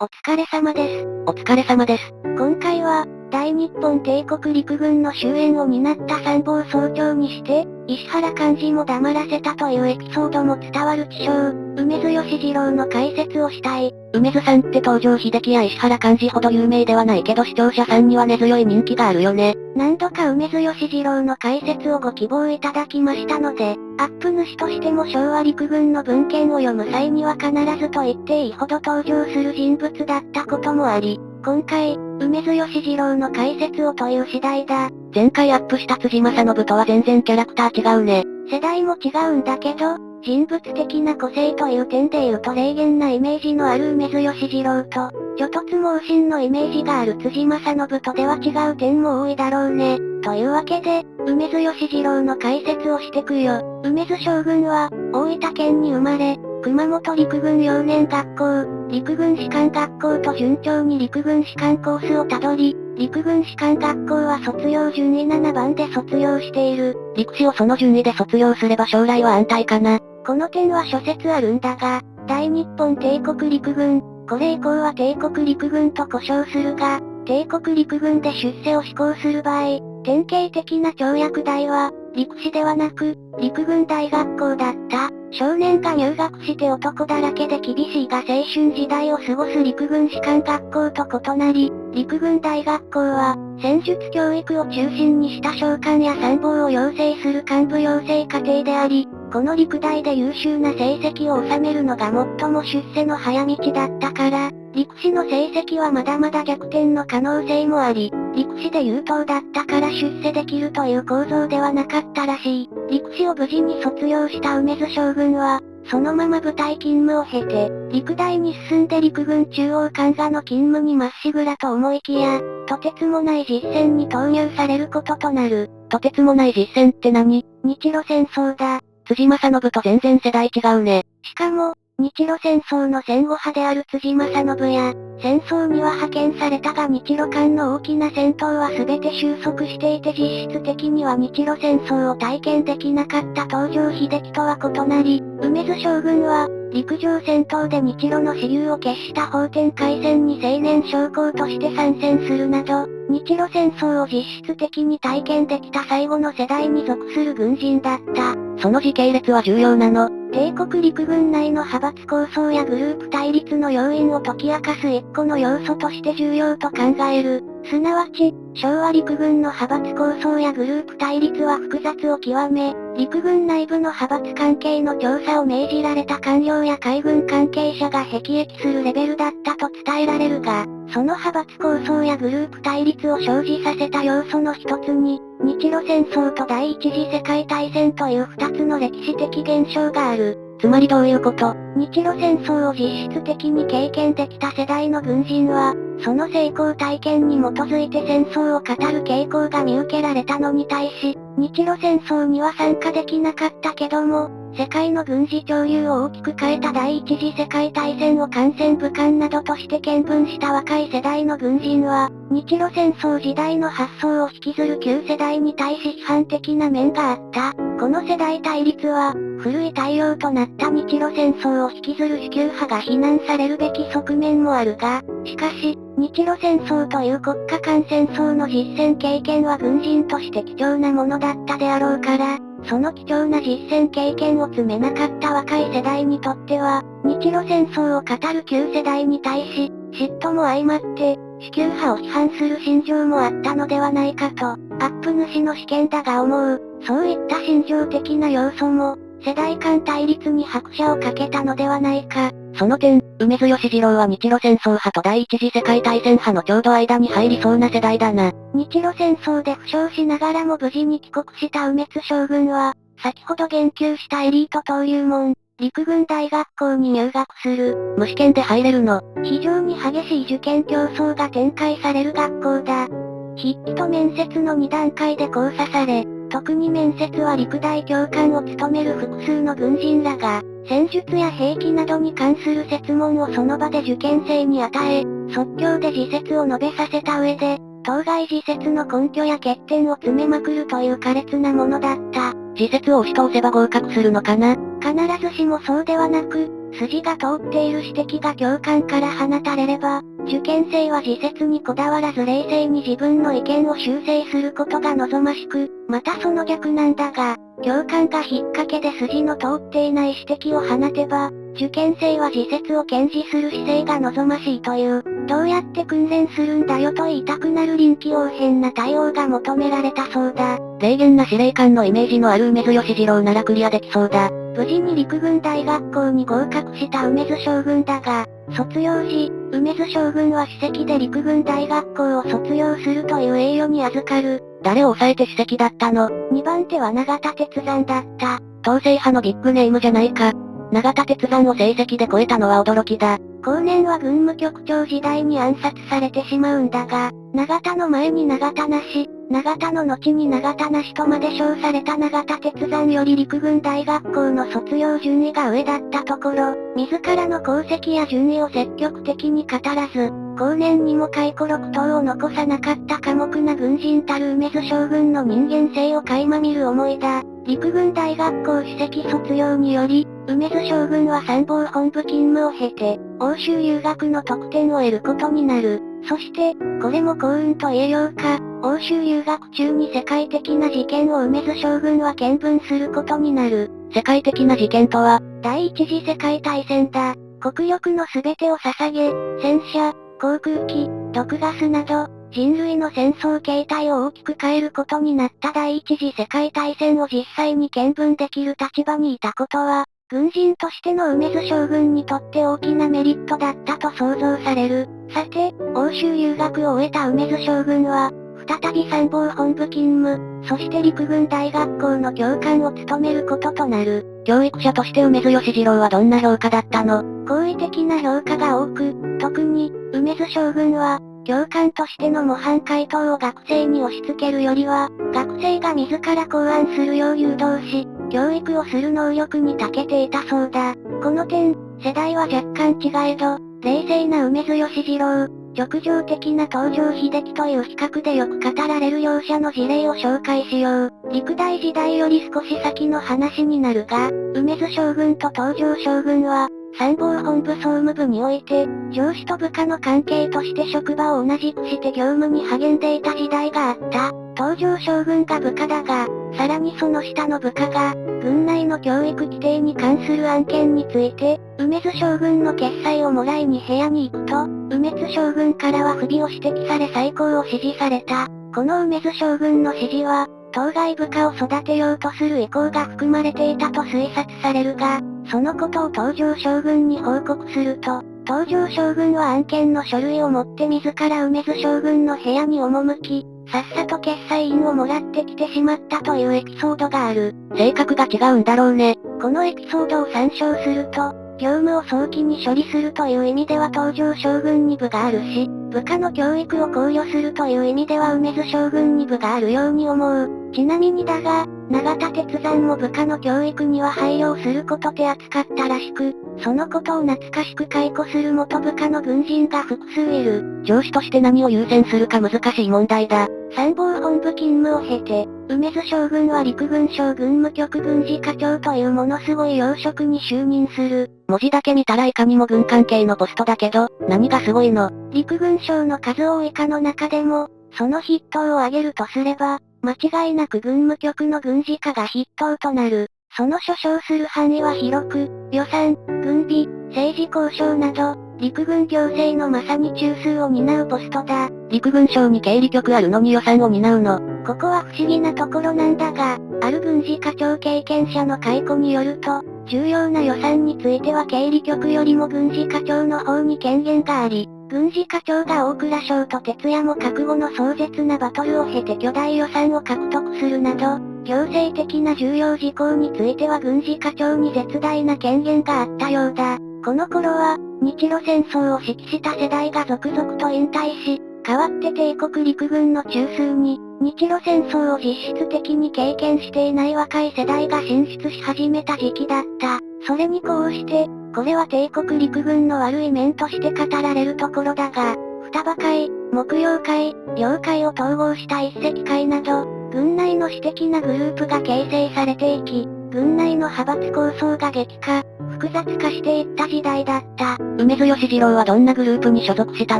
お疲れ様です。お疲れ様です。今回は、大日本帝国陸軍の終焉を担った参謀総長にして、石原幹事も黙らせたというエピソードも伝わる知将、梅津義次郎の解説をしたい。梅津さんって東条英機や石原幹事ほど有名ではないけど視聴者さんには根強い人気があるよね。何度か梅津義次郎の解説をご希望いただきましたので、アップ主としても昭和陸軍の文献を読む際には必ずと言っていいほど登場する人物だったこともあり、今回、梅津義次郎の解説をという次第だ。前回アップした辻正信とは全然キャラクター違うね。世代も違うんだけど、人物的な個性という点で言うと霊験なイメージのある梅津義次郎と、猪突猛進のイメージがある辻正信とでは違う点も多いだろうね。というわけで、梅津義次郎の解説をしてくよ。梅津将軍は、大分県に生まれ、熊本陸軍幼年学校、陸軍士官学校と順調に陸軍士官コースをたどり、陸軍士官学校は卒業順位7番で卒業している。陸士をその順位で卒業すれば将来は安泰かな。この点は諸説あるんだが、大日本帝国陸軍、これ以降は帝国陸軍と呼称するが、帝国陸軍で出世を志向する場合、典型的な跳躍台は、陸士ではなく、陸軍大学校だった。少年が入学して男だらけで厳しいが青春時代を過ごす陸軍士官学校と異なり、陸軍大学校は、戦術教育を中心にした召喚や参謀を養成する幹部養成課程であり、この陸大で優秀な成績を収めるのが最も出世の早道だったから、陸士の成績はまだまだ逆転の可能性もあり、陸士で優等だったから出世できるという構造ではなかったらしい。陸士を無事に卒業した梅津将軍は、そのまま部隊勤務を経て、陸大に進んで陸軍中央官画の勤務にまっしぐらと思いきや、とてつもない実戦に投入されることとなる。とてつもない実戦って何？日露戦争だ。辻正信と全然世代違うね。しかも、日露戦争の戦後派である辻正信や、戦争には派遣されたが日露間の大きな戦闘は全て収束していて実質的には日露戦争を体験できなかった東条英機とは異なり、梅津将軍は、陸上戦闘で日露の支流を決した奉天海戦に青年将校として参戦するなど、日露戦争を実質的に体験できた最後の世代に属する軍人だった。その時系列は重要なの？帝国陸軍内の派閥構想やグループ対立の要因を解き明かす一個の要素として重要と考える。すなわち、昭和陸軍の派閥構想やグループ対立は複雑を極め、陸軍内部の派閥関係の調査を命じられた官僚や海軍関係者が辟易するレベルだったと伝えられるが、その派閥構想やグループ対立を生じさせた要素の一つに、日露戦争と第一次世界大戦という二つの歴史的現象がある。つまりどういうこと？日露戦争を実質的に経験できた世代の軍人は、その成功体験に基づいて戦争を語る傾向が見受けられたのに対し、日露戦争には参加できなかったけども、世界の軍事潮流を大きく変えた第一次世界大戦を艦船武官などとして見聞した若い世代の軍人は、日露戦争時代の発想を引きずる旧世代に対し批判的な面があった。この世代対立は、古い対応となった日露戦争を引きずる主級派が非難されるべき側面もあるが、しかし、日露戦争という国家間戦争の実戦経験は軍人として貴重なものだったであろうから、その貴重な実戦経験を積めなかった若い世代にとっては、日露戦争を語る旧世代に対し、嫉妬も相まって、主級派を批判する心情もあったのではないかと、アップ主の試験だが思う。そういった心情的な要素も、世代間対立に拍車をかけたのではないか。その点、梅津義次郎は日露戦争派と第一次世界大戦派のちょうど間に入りそうな世代だな。日露戦争で負傷しながらも無事に帰国した梅津将軍は、先ほど言及したエリート登竜門、陸軍大学校に入学する。無試験で入れるの？非常に激しい受験競争が展開される学校だ。筆記と面接の2段階で交差され、特に面接は陸大教官を務める複数の軍人らが、戦術や兵器などに関する設問をその場で受験生に与え、即興で自説を述べさせた上で、当該自説の根拠や欠点を詰めまくるという苛烈なものだった。自説を押し通せば合格するのかな？必ずしもそうではなく、筋が通っている指摘が教官から放たれれば、受験生は自説にこだわらず冷静に自分の意見を修正することが望ましく、またその逆なんだが、教官が引っ掛けで筋の通っていない指摘を放てば、受験生は自説を堅持する姿勢が望ましいという、どうやって訓練するんだよと言いたくなる臨機応変な対応が求められたそうだ。霊厳な司令官のイメージのある梅津義次郎ならクリアできそうだ。無事に陸軍大学校に合格した梅津将軍だが、卒業時、梅津将軍は首席で陸軍大学校を卒業するという栄誉に預かる。誰を抑えて首席だったの？ 2 番手は永田鉄山だった。統制派のビッグネームじゃないか。永田鉄山を成績で超えたのは驚きだ。後年は軍務局長時代に暗殺されてしまうんだが、永田の前に永田なし、永田の後に永田なしとまで称された永田鉄山より陸軍大学校の卒業順位が上だったところ、自らの功績や順位を積極的に語らず、後年にも回顧録等を残さなかった寡黙な軍人たる梅津将軍の人間性を垣間見る思いだ。陸軍大学校首席卒業により、梅津将軍は参謀本部勤務を経て、欧州留学の特典を得ることになる。そして、これも幸運と言えようか、欧州留学中に世界的な事件を梅津将軍は見聞することになる。世界的な事件とは、第一次世界大戦だ。国力の全てを捧げ、戦車、航空機、毒ガスなど、人類の戦争形態を大きく変えることになった第一次世界大戦を実際に見聞できる立場にいたことは、軍人としての梅津将軍にとって大きなメリットだったと想像される。さて、欧州留学を終えた梅津将軍は、再び参謀本部勤務、そして陸軍大学校の教官を務めることとなる。教育者として梅津義次郎はどんな評価だったの？好意的な評価が多く、特に、梅津将軍は、教官としての模範解答を学生に押し付けるよりは、学生が自ら考案するよう誘導し、教育をする能力に長けていたそうだ。この点、世代は若干違えど、冷静な梅津義次郎、直情的な東条英機という比較でよく語られる両者の事例を紹介しよう。陸大時代より少し先の話になるが、梅津将軍と東条将軍は、参謀本部総務部において、上司と部下の関係として職場を同じくして業務に励んでいた時代があった。東条将軍が部下だが、さらにその下の部下が、軍内の教育規定に関する案件について、梅津将軍の決裁をもらいに部屋に行くと、梅津将軍からは不備を指摘され再考を指示された。この梅津将軍の指示は、当該部下を育てようとする意向が含まれていたと推察されるが、そのことを東条将軍に報告すると、東条将軍は案件の書類を持って自ら梅津将軍の部屋に赴き、さっさと決裁印をもらってきてしまったというエピソードがある。性格が違うんだろうね。このエピソードを参照すると、業務を早期に処理するという意味では東条将軍に部があるし、部下の教育を考慮するという意味では梅津将軍に部があるように思う。ちなみにだが、永田鉄山も部下の教育には配慮をすること手厚かったらしく、そのことを懐かしく解雇する元部下の軍人が複数いる。上司として何を優先するか難しい問題だ。参謀本部勤務を経て、梅津将軍は陸軍省軍務局軍事課長というものすごい要職に就任する。文字だけ見たらいかにも軍関係のポストだけど、何がすごいの？陸軍省の数多い課の中でも、その筆頭を挙げるとすれば、間違いなく軍務局の軍事課が筆頭となる。その所掌する範囲は広く、予算、軍備、政治交渉など、陸軍行政のまさに中枢を担うポストだ。陸軍省に経理局あるのに予算を担うの？ここは不思議なところなんだが、ある軍事課長経験者の解雇によると、重要な予算については経理局よりも軍事課長の方に権限があり、軍事課長が大蔵省と徹夜も覚悟の壮絶なバトルを経て巨大予算を獲得するなど、行政的な重要事項については軍事課長に絶大な権限があったようだ。この頃は、日露戦争を指揮した世代が続々と引退し、代わって帝国陸軍の中枢に、日露戦争を実質的に経験していない若い世代が進出し始めた時期だった。それにこうして、これは帝国陸軍の悪い面として語られるところだが、双葉会、木曜会、妖会を統合した一石会など、軍内の私的なグループが形成されていき、軍内の派閥構想が激化、複雑化していった時代だった。梅津義次郎はどんなグループに所属した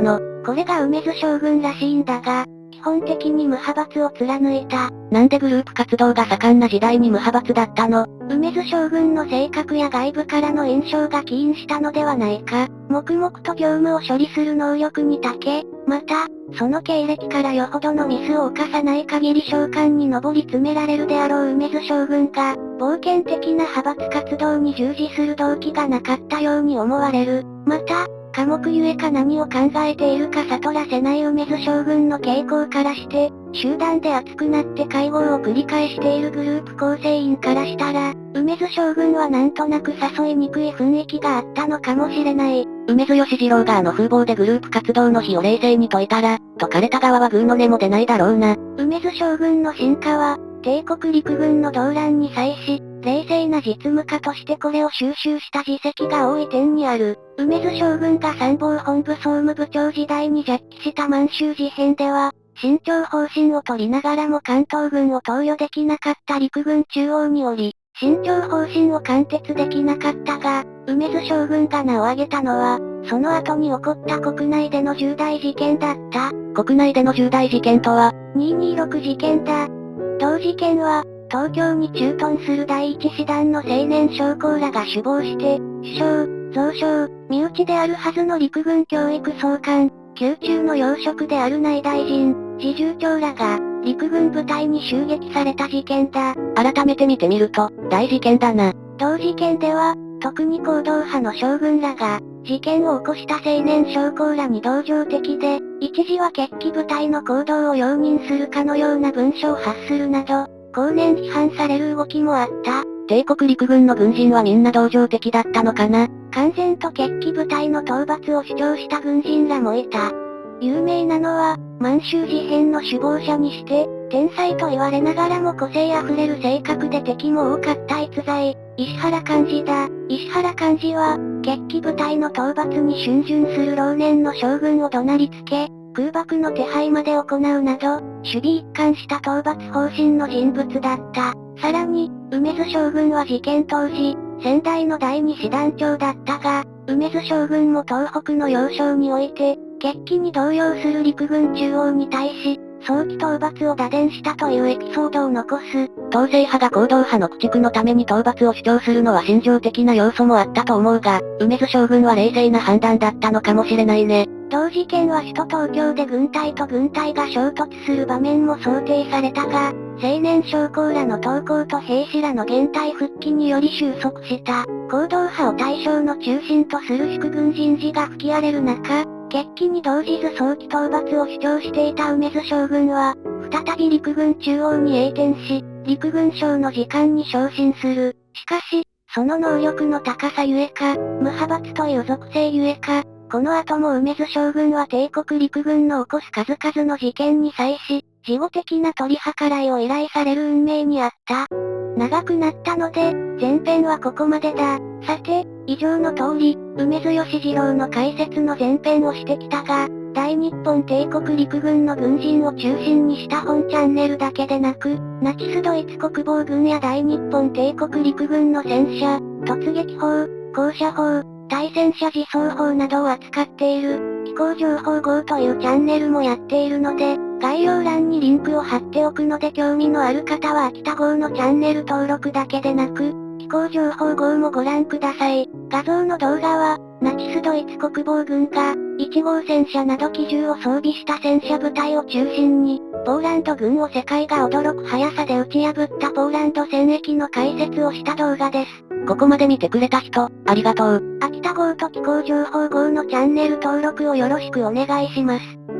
の？これが梅津将軍らしいんだが、基本的に無派閥を貫いた。なんでグループ活動が盛んな時代に無派閥だったの？梅津将軍の性格や外部からの印象が起因したのではないか。黙々と業務を処理する能力に長け、また、その経歴からよほどのミスを犯さない限り召喚に上り詰められるであろう梅津将軍が、冒険的な派閥活動に従事する動機がなかったように思われる。また、寡黙ゆえか何を考えているか悟らせない梅津将軍の傾向からして、集団で熱くなって会合を繰り返しているグループ構成員からしたら、梅津将軍はなんとなく誘いにくい雰囲気があったのかもしれない。梅津義次郎が風貌でグループ活動の非を冷静に説いたら、解かれた側はグーの音も出ないだろうな。梅津将軍の進化は、帝国陸軍の動乱に際し、冷静な実務家としてこれを収集した実績が多い点にある。梅津将軍が参謀本部総務部長時代に着起した満州事変では、慎重方針を取りながらも関東軍を投与できなかった陸軍中央により、慎重方針を貫徹できなかったが、梅津将軍が名を挙げたのは、その後に起こった国内での重大事件だった。国内での重大事件とは、226事件だ。同事件は、東京に駐屯する第一師団の青年将校らが首謀して、首相、増将、身内であるはずの陸軍教育総監、宮中の要職である内大臣、侍従長らが、陸軍部隊に襲撃された事件だ。改めて見てみると、大事件だな。同事件では、特に行動派の将軍らが、事件を起こした青年将校らに同情的で、一時は決起部隊の行動を容認するかのような文書を発するなど、後年批判される動きもあった。帝国陸軍の軍人はみんな同情的だったのかな？完全と決起部隊の討伐を主張した軍人らもいた。有名なのは、満州事変の首謀者にして、天才と言われながらも個性あふれる性格で敵も多かった逸材、石原寛治だ。石原寛治は、決起部隊の討伐に逡巡する老年の将軍を怒鳴りつけ、空爆の手配まで行うなど、守備一貫した討伐方針の人物だった。さらに、梅津将軍は事件当時、仙台の第二師団長だったが、梅津将軍も東北の要衝において、決起に動揺する陸軍中央に対し、早期討伐を打電したというエピソードを残す。統制派が行動派の駆逐のために討伐を主張するのは心情的な要素もあったと思うが、梅津将軍は冷静な判断だったのかもしれないね。同事件は首都東京で軍隊と軍隊が衝突する場面も想定されたが、青年将校らの投降と兵士らの現隊復帰により収束した。行動派を対象の中心とする祝軍人事が吹き荒れる中、決起に動じず早期討伐を主張していた梅津将軍は、再び陸軍中央に栄転し、陸軍省の次官に昇進する。しかし、その能力の高さゆえか、無派閥という属性ゆえか、この後も梅津将軍は帝国陸軍の起こす数々の事件に際し、事後的な取り計らいを依頼される運命にあった。長くなったので、前編はここまでだ。さて、以上の通り、梅津義次郎の解説の前編をしてきたが、大日本帝国陸軍の軍人を中心にした本チャンネルだけでなく、ナチスドイツ国防軍や大日本帝国陸軍の戦車、突撃砲、高射砲、対戦車自走砲などを扱っている、飛行情報号というチャンネルもやっているので、概要欄にリンクを貼っておくので興味のある方は秋田号のチャンネル登録だけでなく、飛行情報号もご覧ください。画像の動画は、ナチスドイツ国防軍が、1号戦車など機銃を装備した戦車部隊を中心に、ポーランド軍を世界が驚く速さで打ち破ったポーランド戦役の解説をした動画です。ここまで見てくれた人、ありがとう。秋田号と飛行情報号のチャンネル登録をよろしくお願いします。